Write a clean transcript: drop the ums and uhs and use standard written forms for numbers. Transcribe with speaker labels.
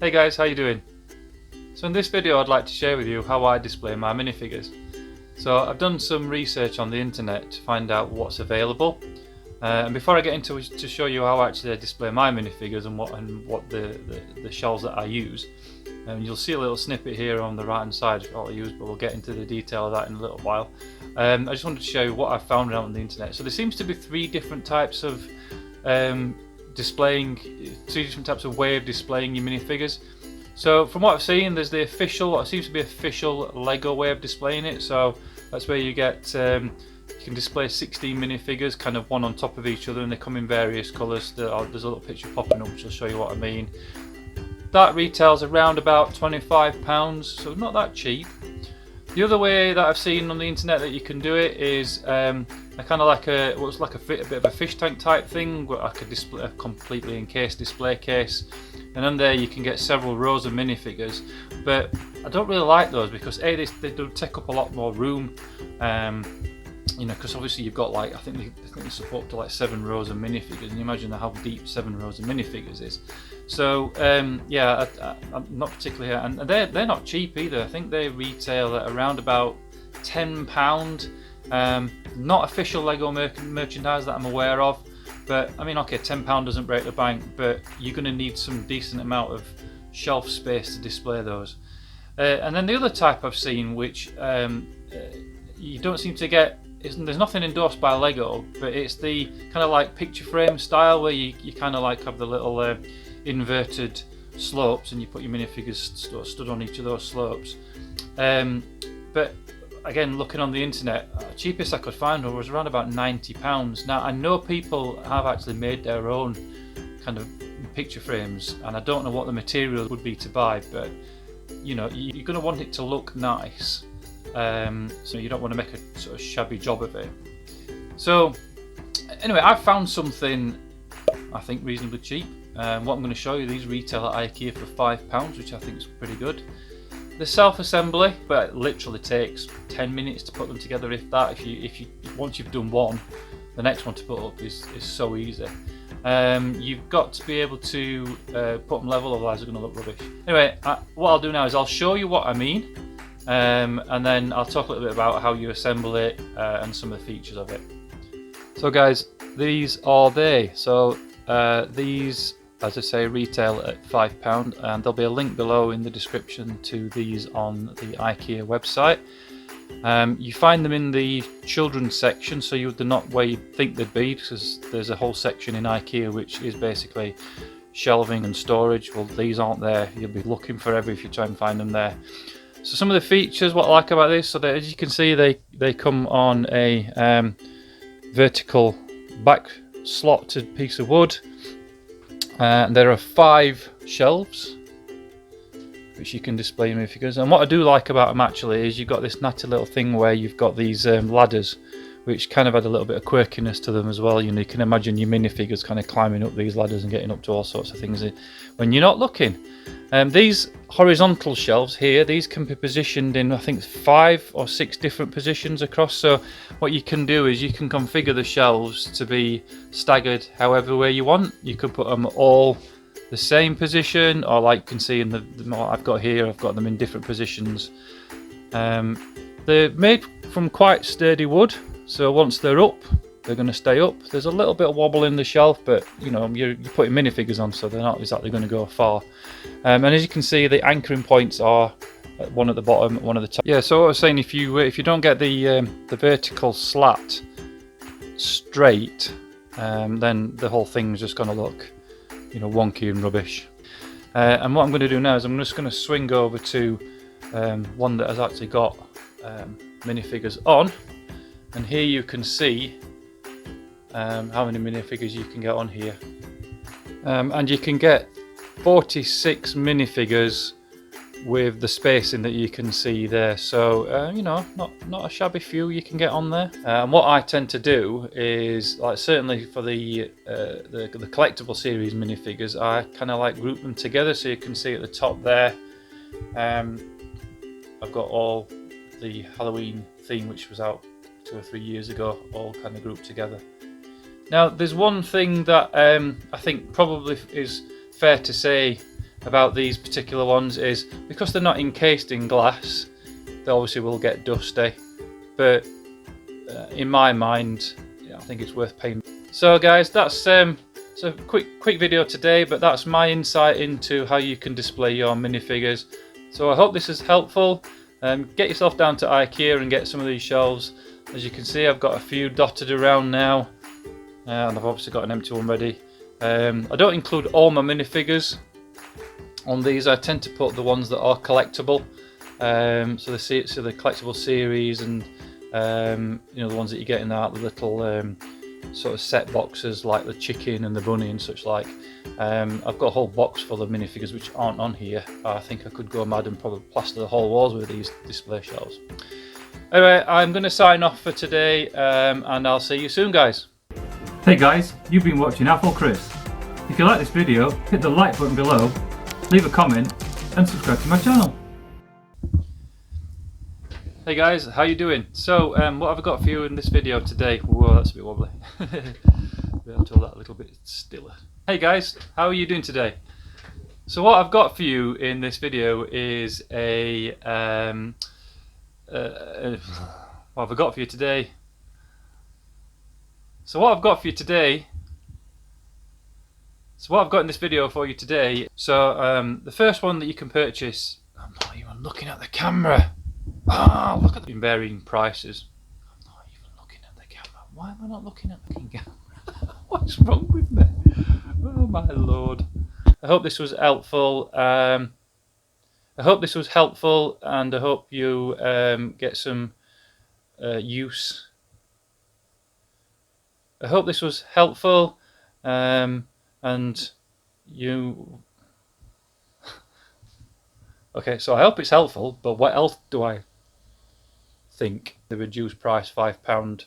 Speaker 1: Hey guys, how you doing? So in this video I'd like to share with you how I display my minifigures. So I've done some research on the internet to find out what's available, and before I get into it to show you how actually I display my minifigures and what the shelves that I use, and you'll see a little snippet here on the right hand side of what I use, but we'll get into the detail of that in a little while. I just wanted to show you what I found out on the internet. So there seems to be three different types of way of displaying your minifigures. So from what I've seen, there's the official, what seems to be official Lego way of displaying it. So that's where you get you can display 16 minifigures, kind of one on top of each other, and they come in various colours. There's a little picture popping up which will show you what I mean. That retails around about £25, so not that cheap. The other way that I've seen on the internet that you can do it is a kind of like a bit of a fish tank type thing, like a completely encased display case, and on there you can get several rows of minifigures. But I don't really like those because A, they do take up a lot more room, you know, because obviously you've got like I think they support to like 7 rows of minifigures, and you imagine how deep 7 rows of minifigures is. So yeah, I'm not particularly, and they're not cheap either. I think they retail at around about £10. Not official Lego merchandise that I'm aware of, but I mean, okay, £10 doesn't break the bank, but you're going to need some decent amount of shelf space to display those. And then the other type I've seen, which you don't seem to get, there's nothing endorsed by Lego, but it's the kind of like picture frame style where you kind of like have the little inverted slopes, and you put your minifigures stood on each of those slopes. But again, looking on the internet, cheapest I could find was around about £90. Now I know people have actually made their own kind of picture frames, and I don't know what the material would be to buy, but you know, you're going to want it to look nice, so you don't want to make a sort of shabby job of it. So anyway, I've found something I think reasonably cheap. What I'm going to show you, these retail at Ikea for £5, which I think is pretty good. The self-assembly, but it literally takes 10 minutes to put them together, if that. If you once you've done one, the next one to put up is so easy. You've got to be able to put them level, otherwise they're going to look rubbish. Anyway, what I'll do now is I'll show you what I mean, and then I'll talk a little bit about how you assemble it and some of the features of it. So guys, these are they. So these, as I say, retail at £5, and there'll be a link below in the description to these on the Ikea website. You find them in the children's section, so they're not where you'd think they'd be, because there's a whole section in Ikea which is basically shelving and storage. Well, these aren't there. You'll be looking forever if you try and find them there. So some of the features, what I like about this, so that, as you can see, they come on a vertical back slotted piece of wood. There are 5 shelves which you can display your minifigures, and what I do like about them actually is you've got this natty little thing where you've got these ladders which kind of add a little bit of quirkiness to them as well. You know, you can imagine your minifigures kind of climbing up these ladders and getting up to all sorts of things when you're not looking. These horizontal shelves here, these can be positioned in I think 5 or 6 different positions across. So what you can do is you can configure the shelves to be staggered however way you want. You could put them all the same position, or like you can see in the what I've got here, I've got them in different positions. They're made from quite sturdy wood, so once they're up, they're going to stay up. There's a little bit of wobble in the shelf, but you know, you're putting minifigures on, so they're not exactly going to go far. And as you can see, the anchoring points are one at the bottom, one at the top. Yeah, so what I was saying, if you don't get the vertical slat straight, then the whole thing's just going to look, you know, wonky and rubbish. And what I'm going to do now is I'm just going to swing over to one that has actually got minifigures on, and here you can see how many minifigures you can get on here, and you can get 46 minifigures with the spacing that you can see there. So you know, not a shabby few you can get on there. And what I tend to do is, like, certainly for the collectible series minifigures, I kind of like group them together. So you can see at the top there, I've got all the Halloween theme which was out 2 or 3 years ago, all kind of grouped together. Now there's one thing that I think probably is fair to say about these particular ones is because they're not encased in glass, they obviously will get dusty, but in my mind, yeah, I think it's worth paying. So guys, that's it's a quick video today, but that's my insight into how you can display your minifigures. So I hope this is helpful. Get yourself down to Ikea and get some of these shelves. As you can see, I've got a few dotted around now, and I've obviously got an empty one ready. I don't include all my minifigures on these. I tend to put the ones that are collectible, so the collectible series, and you know, the ones that you get in the little sort of set boxes like the chicken and the bunny and such like. I've got a whole box full of minifigures which aren't on here. I think I could go mad and probably plaster the whole walls with these display shelves. Anyway, I'm going to sign off for today, and I'll see you soon, guys.
Speaker 2: Hey guys, you've been watching AFOL Chris. If you like this video, hit the like button below, leave a comment and subscribe to my channel.
Speaker 1: Hey guys, how you doing? So what have I got for you in this video today? Whoa, that's a bit wobbly. I'll hold that a little bit stiller. Hey guys, how are you doing today? So what I've got for you in this video is what have I got for you today? So what I've got in this video for you today, so the first one that you can purchase, I'm not even looking at the camera. Ah, look at the varying prices. I'm not even looking at the camera. Why am I not looking at the camera? What's wrong with me? Oh my lord. I hope this was helpful. I hope this was helpful, and I hope you get some use. I hope this was helpful, and you... Okay, so I hope it's helpful, but what else do I think? The reduced price £5